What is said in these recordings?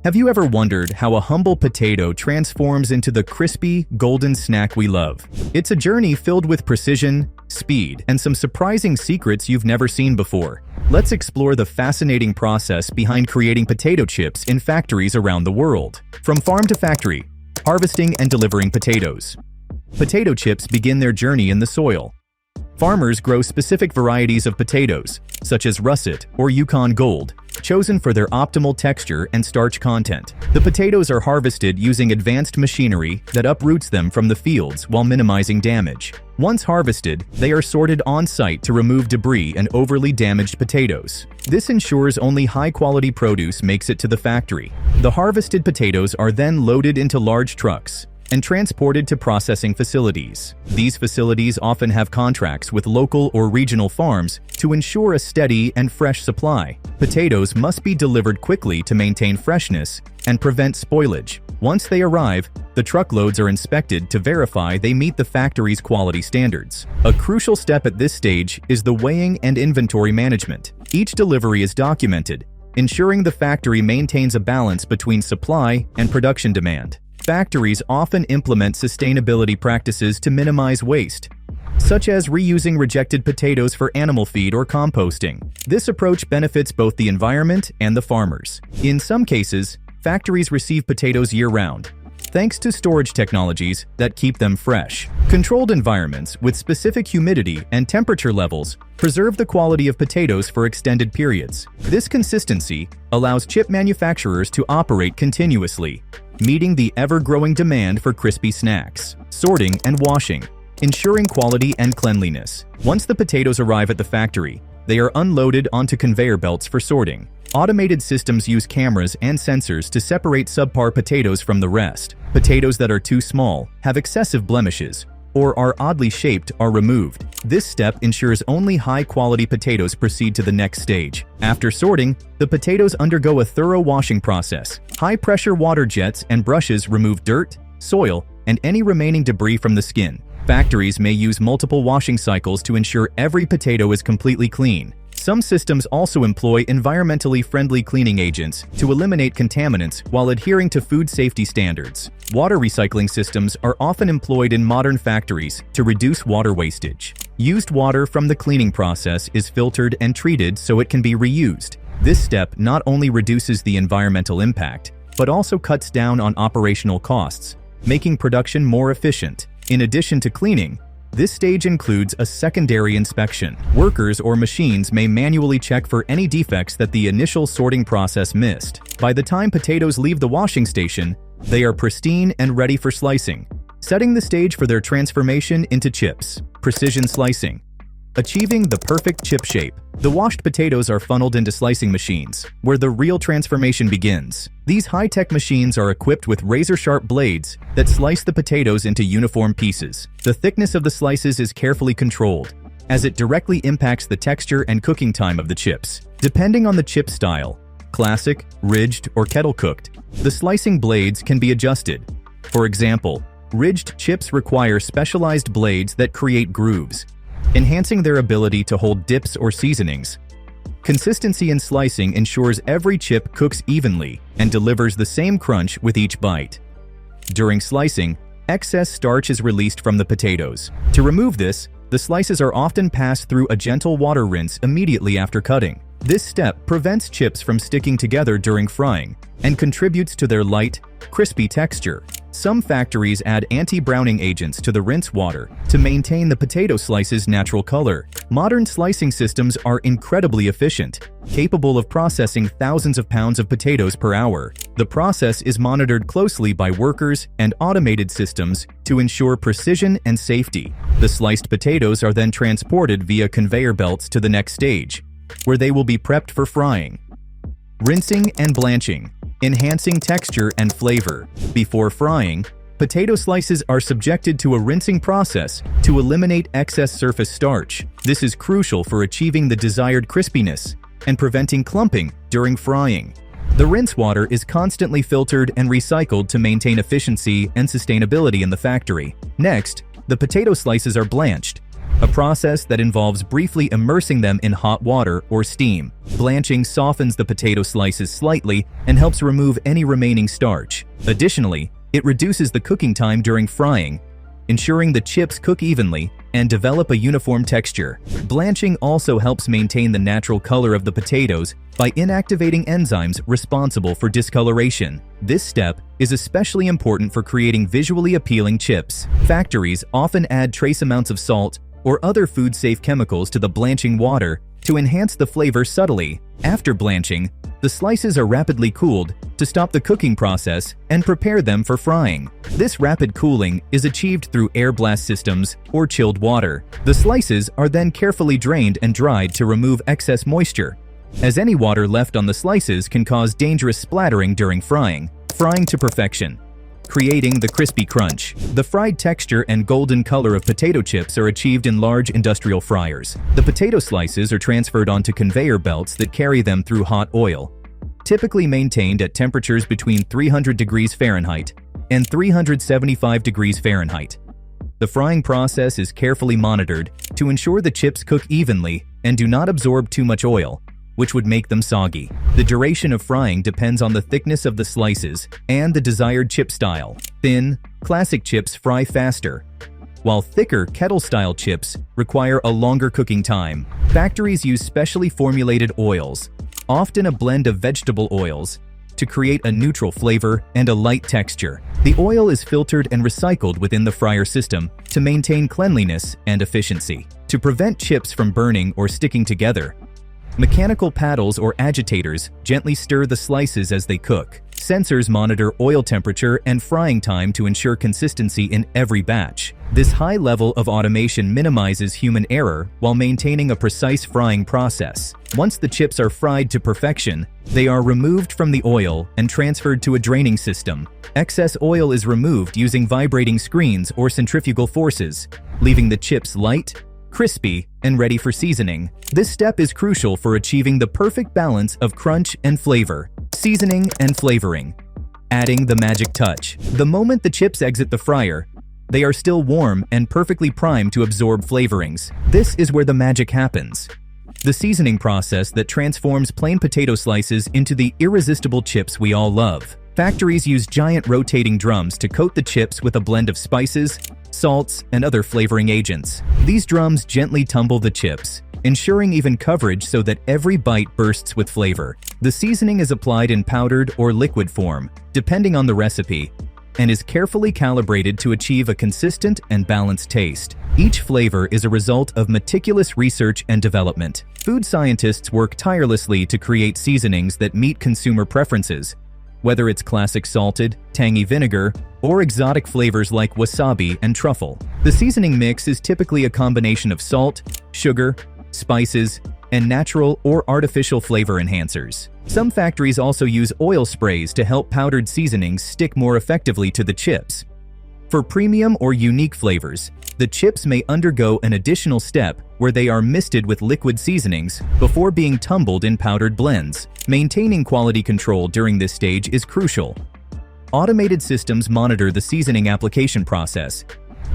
Have you ever wondered how a humble potato transforms into the crispy, golden snack we love? It's a journey filled with precision, speed, and some surprising secrets you've never seen before. Let's explore the fascinating process behind creating potato chips in factories around the world. From farm to factory, harvesting and delivering potatoes. Potato chips begin their journey in the soil. Farmers grow specific varieties of potatoes, such as russet or Yukon Gold, chosen for their optimal texture and starch content. The potatoes are harvested using advanced machinery that uproots them from the fields while minimizing damage. Once harvested, they are sorted on-site to remove debris and overly damaged potatoes. This ensures only high-quality produce makes it to the factory. The harvested potatoes are then loaded into large trucks and transported to processing facilities. These facilities often have contracts with local or regional farms to ensure a steady and fresh supply. Potatoes must be delivered quickly to maintain freshness and prevent spoilage. Once they arrive, the truckloads are inspected to verify they meet the factory's quality standards. A crucial step at this stage is the weighing and inventory management. Each delivery is documented, ensuring the factory maintains a balance between supply and production demand. Factories often implement sustainability practices to minimize waste, such as reusing rejected potatoes for animal feed or composting. This approach benefits both the environment and the farmers. In some cases, factories receive potatoes year-round, thanks to storage technologies that keep them fresh. Controlled environments with specific humidity and temperature levels preserve the quality of potatoes for extended periods. This consistency allows chip manufacturers to operate continuously, meeting the ever-growing demand for crispy snacks. Sorting and washing, ensuring quality and cleanliness. Once the potatoes arrive at the factory, they are unloaded onto conveyor belts for sorting. Automated systems use cameras and sensors to separate subpar potatoes from the rest. Potatoes that are too small, have excessive blemishes, or are oddly shaped are removed. This step ensures only high-quality potatoes proceed to the next stage. After sorting, the potatoes undergo a thorough washing process. High-pressure water jets and brushes remove dirt, soil, and any remaining debris from the skin. Factories may use multiple washing cycles to ensure every potato is completely clean. Some systems also employ environmentally friendly cleaning agents to eliminate contaminants while adhering to food safety standards. Water recycling systems are often employed in modern factories to reduce water wastage. Used water from the cleaning process is filtered and treated so it can be reused. This step not only reduces the environmental impact, but also cuts down on operational costs, making production more efficient. In addition to cleaning, this stage includes a secondary inspection. Workers or machines may manually check for any defects that the initial sorting process missed. By the time potatoes leave the washing station, they are pristine and ready for slicing, setting the stage for their transformation into chips. Precision slicing, achieving the perfect chip shape. The washed potatoes are funneled into slicing machines, where the real transformation begins. These high-tech machines are equipped with razor-sharp blades that slice the potatoes into uniform pieces. The thickness of the slices is carefully controlled, as it directly impacts the texture and cooking time of the chips. Depending on the chip style, classic, ridged, or kettle-cooked, the slicing blades can be adjusted. For example, ridged chips require specialized blades that create grooves, enhancing their ability to hold dips or seasonings. Consistency in slicing ensures every chip cooks evenly and delivers the same crunch with each bite. During slicing, excess starch is released from the potatoes. To remove this, the slices are often passed through a gentle water rinse immediately after cutting. This step prevents chips from sticking together during frying and contributes to their light, crispy texture. Some factories add anti-browning agents to the rinse water to maintain the potato slice's natural color. Modern slicing systems are incredibly efficient, capable of processing thousands of pounds of potatoes per hour. The process is monitored closely by workers and automated systems to ensure precision and safety. The sliced potatoes are then transported via conveyor belts to the next stage, where they will be prepped for frying. Rinsing and blanching, enhancing texture and flavor. Before frying, potato slices are subjected to a rinsing process to eliminate excess surface starch. This is crucial for achieving the desired crispiness and preventing clumping during frying. The rinse water is constantly filtered and recycled to maintain efficiency and sustainability in the factory. Next, the potato slices are blanched, a process that involves briefly immersing them in hot water or steam. Blanching softens the potato slices slightly and helps remove any remaining starch. Additionally, it reduces the cooking time during frying, ensuring the chips cook evenly and develop a uniform texture. Blanching also helps maintain the natural color of the potatoes by inactivating enzymes responsible for discoloration. This step is especially important for creating visually appealing chips. Factories often add trace amounts of salt or other food-safe chemicals to the blanching water to enhance the flavor subtly. After blanching, the slices are rapidly cooled to stop the cooking process and prepare them for frying. This rapid cooling is achieved through air blast systems or chilled water. The slices are then carefully drained and dried to remove excess moisture, as any water left on the slices can cause dangerous splattering during frying. Frying to perfection, creating the crispy crunch. The fried texture and golden color of potato chips are achieved in large industrial fryers. The potato slices are transferred onto conveyor belts that carry them through hot oil, typically maintained at temperatures between 300 degrees Fahrenheit and 375 degrees Fahrenheit. The frying process is carefully monitored to ensure the chips cook evenly and do not absorb too much oil, which would make them soggy. The duration of frying depends on the thickness of the slices and the desired chip style. Thin, classic chips fry faster, while thicker kettle-style chips require a longer cooking time. Factories use specially formulated oils, often a blend of vegetable oils, to create a neutral flavor and a light texture. The oil is filtered and recycled within the fryer system to maintain cleanliness and efficiency. To prevent chips from burning or sticking together, mechanical paddles or agitators gently stir the slices as they cook. Sensors monitor oil temperature and frying time to ensure consistency in every batch. This high level of automation minimizes human error while maintaining a precise frying process. Once the chips are fried to perfection, they are removed from the oil and transferred to a draining system. Excess oil is removed using vibrating screens or centrifugal forces, leaving the chips light, crispy, and ready for seasoning. This step is crucial for achieving the perfect balance of crunch and flavor. Seasoning and flavoring. Adding the magic touch. The moment the chips exit the fryer, they are still warm and perfectly primed to absorb flavorings. This is where the magic happens. The seasoning process that transforms plain potato slices into the irresistible chips we all love. Factories use giant rotating drums to coat the chips with a blend of spices, salts, and other flavoring agents. These drums gently tumble the chips, ensuring even coverage so that every bite bursts with flavor. The seasoning is applied in powdered or liquid form, depending on the recipe, and is carefully calibrated to achieve a consistent and balanced taste. Each flavor is a result of meticulous research and development. Food scientists work tirelessly to create seasonings that meet consumer preferences, whether it's classic salted, tangy vinegar, or exotic flavors like wasabi and truffle. The seasoning mix is typically a combination of salt, sugar, spices, and natural or artificial flavor enhancers. Some factories also use oil sprays to help powdered seasonings stick more effectively to the chips. For premium or unique flavors, the chips may undergo an additional step where they are misted with liquid seasonings before being tumbled in powdered blends. Maintaining quality control during this stage is crucial. Automated systems monitor the seasoning application process,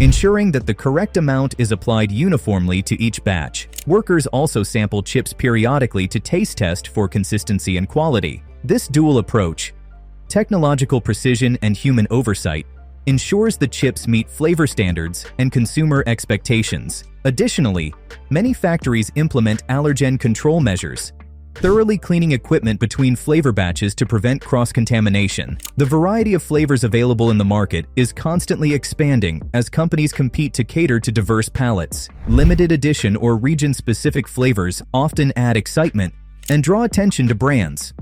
ensuring that the correct amount is applied uniformly to each batch. Workers also sample chips periodically to taste test for consistency and quality. This dual approach, technological precision and human oversight, ensures the chips meet flavor standards and consumer expectations. Additionally, many factories implement allergen control measures, thoroughly cleaning equipment between flavor batches to prevent cross-contamination. The variety of flavors available in the market is constantly expanding as companies compete to cater to diverse palates. Limited edition or region-specific flavors often add excitement and draw attention to brands.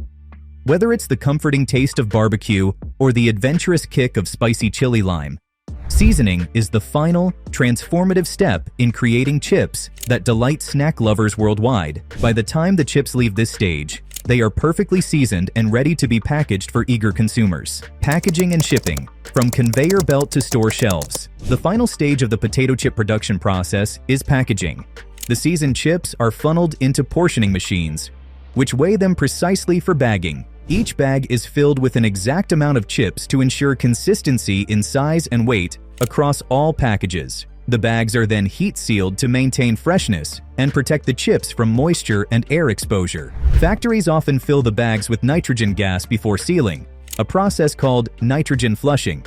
Whether it's the comforting taste of barbecue or the adventurous kick of spicy chili lime, seasoning is the final, transformative step in creating chips that delight snack lovers worldwide. By the time the chips leave this stage, they are perfectly seasoned and ready to be packaged for eager consumers. Packaging and shipping. From conveyor belt to store shelves, the final stage of the potato chip production process is packaging. The seasoned chips are funneled into portioning machines, which weigh them precisely for bagging. Each bag is filled with an exact amount of chips to ensure consistency in size and weight across all packages. The bags are then heat sealed to maintain freshness and protect the chips from moisture and air exposure. Factories often fill the bags with nitrogen gas before sealing, a process called nitrogen flushing.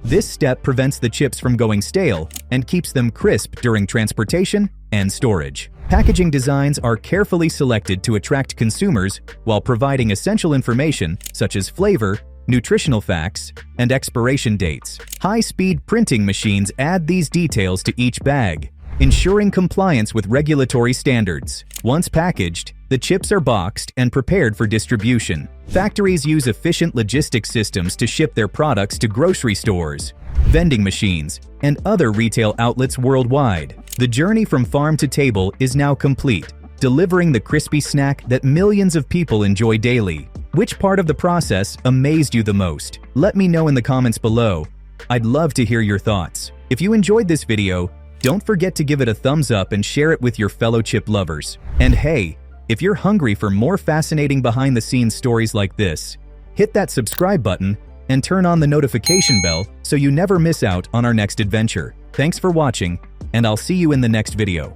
This step prevents the chips from going stale and keeps them crisp during transportation and storage. Packaging designs are carefully selected to attract consumers while providing essential information such as flavor, nutritional facts, and expiration dates. High-speed printing machines add these details to each bag, ensuring compliance with regulatory standards. Once packaged, the chips are boxed and prepared for distribution. Factories use efficient logistics systems to ship their products to grocery stores, vending machines, and other retail outlets worldwide. The journey from farm to table is now complete, delivering the crispy snack that millions of people enjoy daily. Which part of the process amazed you the most? Let me know in the comments below. I'd love to hear your thoughts. If you enjoyed this video, don't forget to give it a thumbs up and share it with your fellow chip lovers. And hey, if you're hungry for more fascinating behind-the-scenes stories like this, hit that subscribe button and turn on the notification bell so you never miss out on our next adventure. Thanks for watching, and I'll see you in the next video.